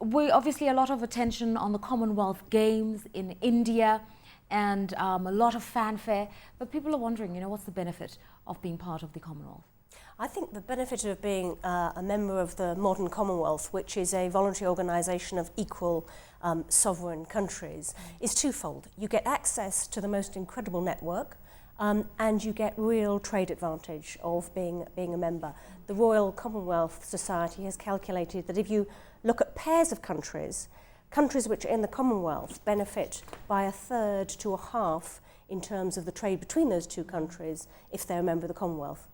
we obviously a lot of attention on the Commonwealth Games in India and a lot of fanfare, but people are wondering, what's the benefit of being part of the Commonwealth? I think the benefit of being a member of the modern Commonwealth, which is a voluntary organisation of equal sovereign countries, is twofold. You get access to the most incredible network, and you get real trade advantage of being a member. The Royal Commonwealth Society has calculated that if you look at pairs of countries which are in the Commonwealth benefit by a third to a half in terms of the trade between those two countries if they're a member of the Commonwealth.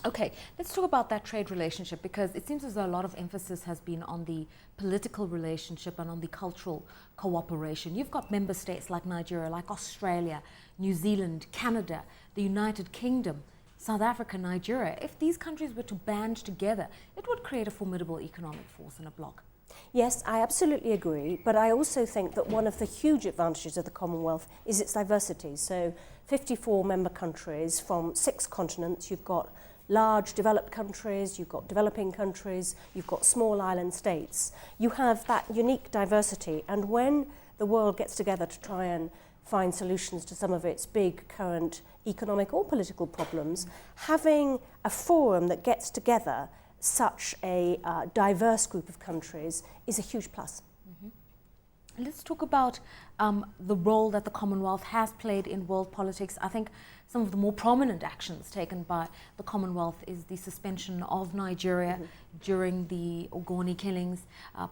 Okay, let's talk about that trade relationship, because it seems as though a lot of emphasis has been on the political relationship and on the cultural cooperation. You've got member states like Nigeria, like Australia, New Zealand, Canada, the United Kingdom, South Africa, Nigeria. If these countries were to band together, it would create a formidable economic force in a bloc. Yes, I absolutely agree, but I also think that one of the huge advantages of the Commonwealth is its diversity. So 54 member countries from 6 continents. You've got large developed countries, you've got developing countries, you've got small island states. You have that unique diversity, and when the world gets together to try and find solutions to some of its big current economic or political problems, having a forum that gets together such a diverse group of countries is a huge plus. Let's talk about the role that the Commonwealth has played in world politics. I think some of the more prominent actions taken by the Commonwealth is the suspension of Nigeria during the Ogoni killings,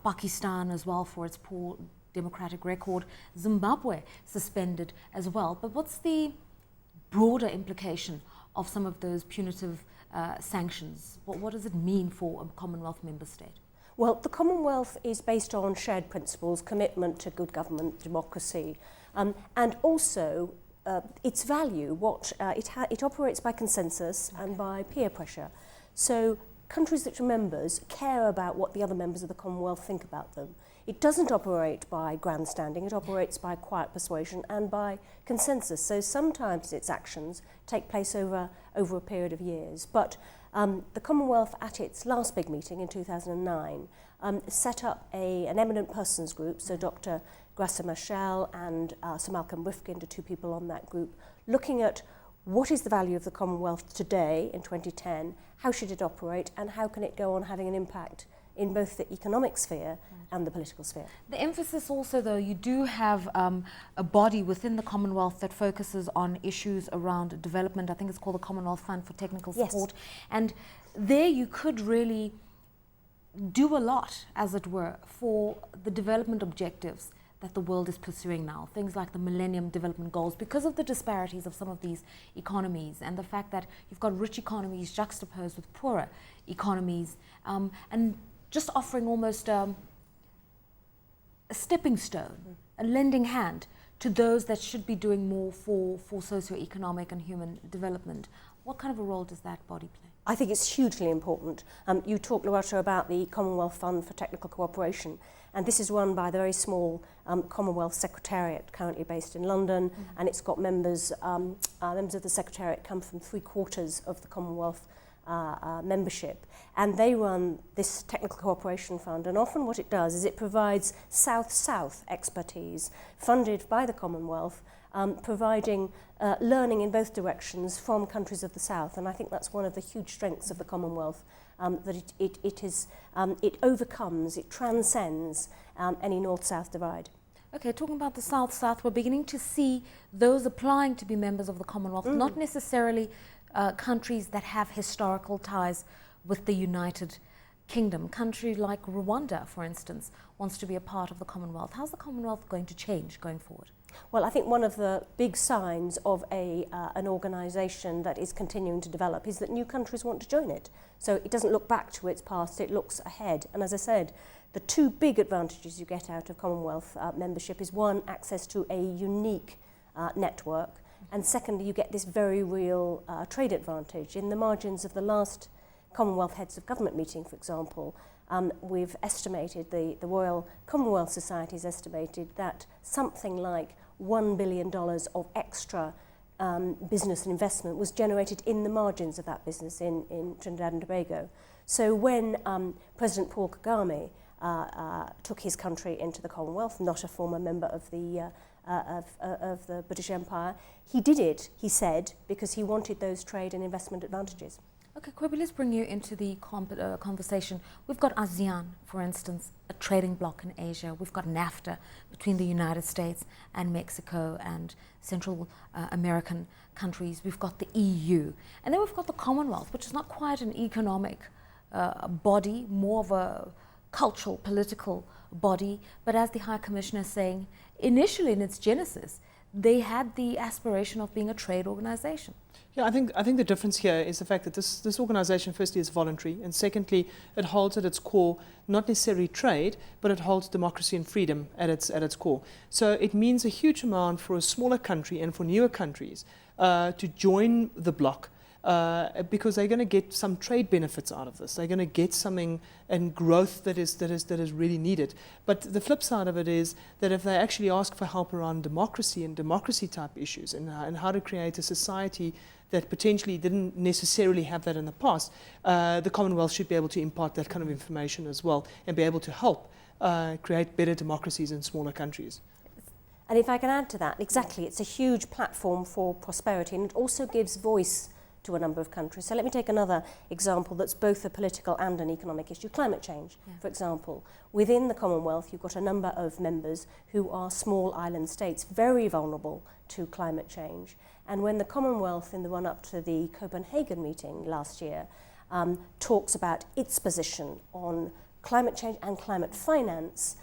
Pakistan as well for its poor democratic record, Zimbabwe suspended as well. But what's the broader implication of some of those punitive sanctions? What does it mean for a Commonwealth member state? Well, the Commonwealth is based on shared principles, commitment to good government, democracy, and also its value. It operates by consensus and by peer pressure. So countries that are members care about what the other members of the Commonwealth think about them. It doesn't operate by grandstanding, it operates by quiet persuasion and by consensus. So sometimes its actions take place over a period of years. But the Commonwealth, at its last big meeting in 2009, set up an eminent persons group. So Dr Grassa Machel and Sir Malcolm Rifkind are 2 people on that group, looking at what is the value of the Commonwealth today in 2010, how should it operate, and how can it go on having an impact in both the economic sphere and the political sphere. The emphasis also, though, you do have a body within the Commonwealth that focuses on issues around development. I think it's called the Commonwealth Fund for Technical Support. Yes. And there you could really do a lot, as it were, for the development objectives that the world is pursuing now, things like the Millennium Development Goals, because of the disparities of some of these economies and the fact that you've got rich economies juxtaposed with poorer economies, and just offering almost a stepping stone, a lending hand to those that should be doing more for socio-economic and human development. What kind of a role does that body play? I think it's hugely important. You talked, Loretta, about the Commonwealth Fund for Technical Cooperation, and this is run by the very small Commonwealth Secretariat, currently based in London, and it's got members of the Secretariat come from 3/4 of the Commonwealth membership, and they run this Technical Cooperation Fund, and often what it does is it provides South-South expertise funded by the Commonwealth, providing learning in both directions from countries of the South, and I think that's one of the huge strengths of the Commonwealth, that it overcomes, it transcends any North-South divide. Okay, talking about the South-South, we're beginning to see those applying to be members of the Commonwealth, not necessarily countries that have historical ties with the United Kingdom. Country like Rwanda, for instance, wants to be a part of the Commonwealth. How's the Commonwealth going to change going forward? Well, I think one of the big signs of an organisation that is continuing to develop is that new countries want to join it. So it doesn't look back to its past, it looks ahead. And as I said, the 2 big advantages you get out of Commonwealth membership is, one, access to a unique network, and secondly, you get this very real trade advantage. In the margins of the last Commonwealth Heads of Government meeting, for example, we've estimated, the Royal Commonwealth Society has estimated that something like $1 billion of extra business and investment was generated in the margins of that business in Trinidad and Tobago. So when President Paul Kagame took his country into the Commonwealth, not a former member of the British Empire. He did it, he said, because he wanted those trade and investment advantages. Okay, Kobe, let's bring you into the conversation. We've got ASEAN, for instance, a trading bloc in Asia. We've got NAFTA between the United States and Mexico and Central American countries. We've got the EU. And then we've got the Commonwealth, which is not quite an economic body, more of a cultural, political body. But as the High Commissioner is saying, initially in its genesis, they had the aspiration of being a trade organization. Yeah, I think the difference here is the fact that this organization, firstly, is voluntary, and secondly, it holds at its core not necessarily trade, but it holds democracy and freedom at its core. So it means a huge amount for a smaller country and for newer countries to join the bloc. Because they're going to get some trade benefits out of this. They're going to get something and growth that is really needed. But the flip side of it is that if they actually ask for help around democracy and democracy type issues and how to create a society that potentially didn't necessarily have that in the past, the Commonwealth should be able to impart that kind of information as well and be able to help create better democracies in smaller countries. And if I can add to that, exactly, it's a huge platform for prosperity, and it also gives voice to a number of countries. So let me take another example that's both a political and an economic issue. Climate change, for example. Within the Commonwealth, you've got a number of members who are small island states, very vulnerable to climate change. And when the Commonwealth, in the run-up to the Copenhagen meeting last year, talks about its position on climate change and climate finance,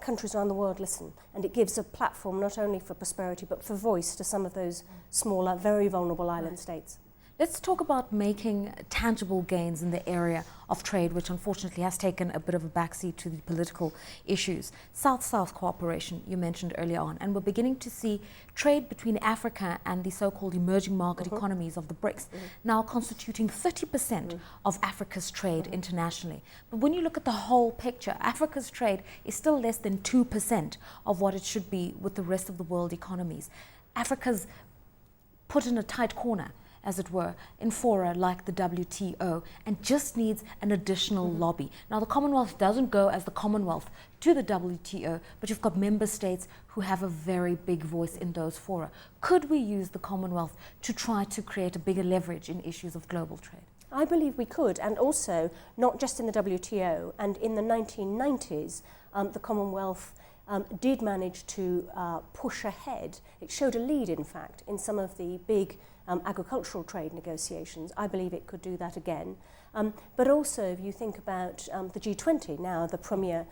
countries around the world listen, and it gives a platform not only for prosperity but for voice to some of those smaller, very vulnerable island states. Let's talk about making tangible gains in the area of trade, which unfortunately has taken a bit of a backseat to the political issues. South-South cooperation, you mentioned earlier on, and we're beginning to see trade between Africa and the so-called emerging market economies of the BRICS now constituting 30% of Africa's trade internationally. But when you look at the whole picture, Africa's trade is still less than 2% of what it should be with the rest of the world economies. Africa's put in a tight corner, as it were, in fora like the WTO, and just needs an additional lobby. Now, the Commonwealth doesn't go as the Commonwealth to the WTO, but you've got member states who have a very big voice in those fora. Could we use the Commonwealth to try to create a bigger leverage in issues of global trade? I believe we could, and also not just in the WTO. And in the 1990s, the Commonwealth did manage to push ahead. It showed a lead, in fact, in some of the big agricultural trade negotiations. I believe it could do that again. But also, if you think about the G20, now the premier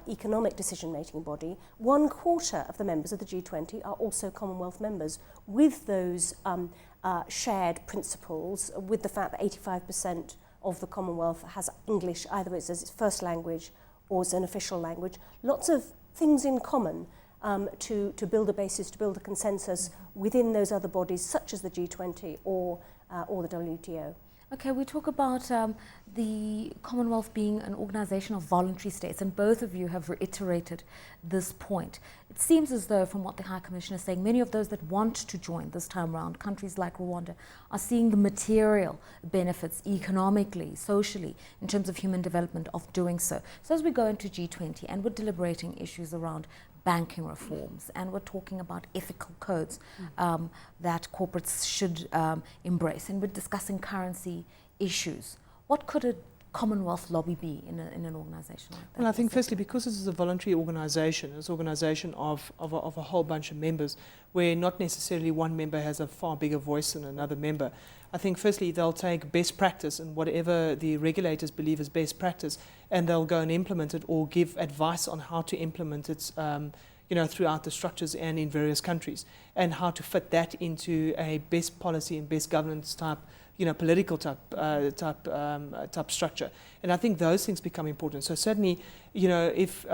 economic decision-making body, 1/4 of the members of the G20 are also Commonwealth members, with those shared principles, with the fact that 85% of the Commonwealth has English either as its first language or as an official language. Lots of things in common to build a basis, to build a consensus within those other bodies, such as the G20 or the WTO. Okay, we talk about the Commonwealth being an organization of voluntary states, and both of you have reiterated this point. It seems as though, from what the High Commissioner is saying, many of those that want to join this time around, countries like Rwanda, are seeing the material benefits economically, socially, in terms of human development of doing so. So as we go into G20 and we're deliberating issues around banking reforms, and we're talking about ethical codes that corporates should embrace, and we're discussing currency issues. What could a Commonwealth lobby be in an organisation like that? Well, I think firstly, because this is a voluntary organisation, it's an organisation of a whole bunch of members, where not necessarily one member has a far bigger voice than another member. I think firstly they'll take best practice and whatever the regulators believe is best practice, and they'll go and implement it or give advice on how to implement it throughout the structures and in various countries, and how to fit that into a best policy and best governance type, political type structure. And I think those things become important. So certainly, if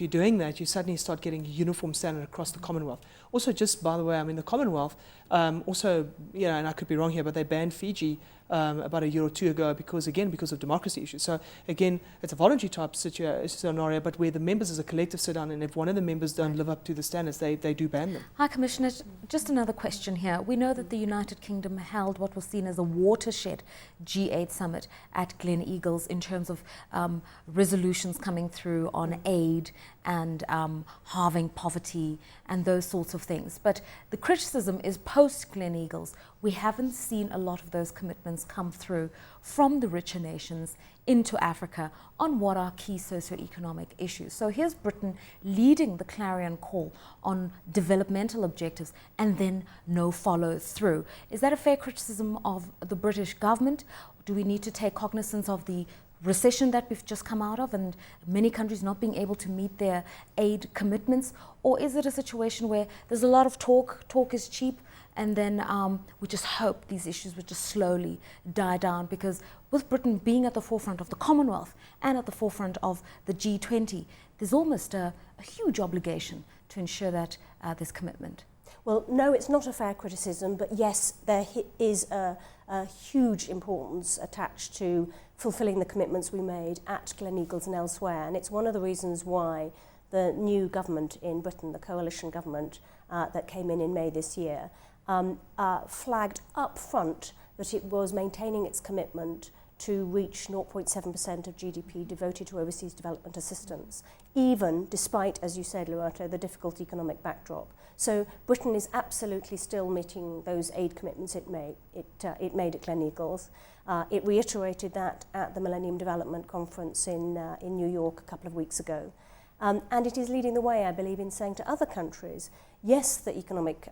you're doing that, you suddenly start getting a uniform standard across the Commonwealth. Also, just by the way, the Commonwealth also, and I could be wrong here, but they banned Fiji about a year or two ago because of democracy issues. So again, it's a voluntary type scenario, but where the members as a collective sit down, and if one of the members don't live up to the standards, they do ban them. Hi, Commissioner. Just another question here. We know that the United Kingdom held what was seen as a watershed G8 summit at Glen Eagles in terms of resolutions coming through on aid and halving poverty and those sorts of things. But the criticism is post Glen Eagles, we haven't seen a lot of those commitments come through from the richer nations into Africa on what are key socioeconomic issues. So here's Britain leading the clarion call on developmental objectives and then no follow through. Is that a fair criticism of the British government? Do we need to take cognizance of the recession that we've just come out of and many countries not being able to meet their aid commitments? Or is it a situation where there's a lot of talk is cheap, and then we just hope these issues would just slowly die down? Because with Britain being at the forefront of the Commonwealth and at the forefront of the G20, there's almost a huge obligation to ensure that there's commitment. Well, no, it's not a fair criticism, but yes, there is a huge importance attached to fulfilling the commitments we made at Glen Eagles and elsewhere, and it's one of the reasons why the new government in Britain, the coalition government that came in May this year, flagged up front that it was maintaining its commitment to reach 0.7% of GDP devoted to overseas development assistance, even despite, as you said, Luato, the difficult economic backdrop. So Britain is absolutely still meeting those aid commitments it made at Glen Eagles. It reiterated that at the Millennium Development Conference in New York a couple of weeks ago. And it is leading the way, I believe, in saying to other countries, yes, the economic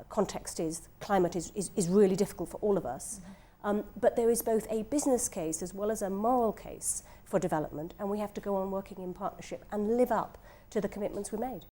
context climate is really difficult for all of us. But there is both a business case as well as a moral case for development, and we have to go on working in partnership and live up to the commitments we made.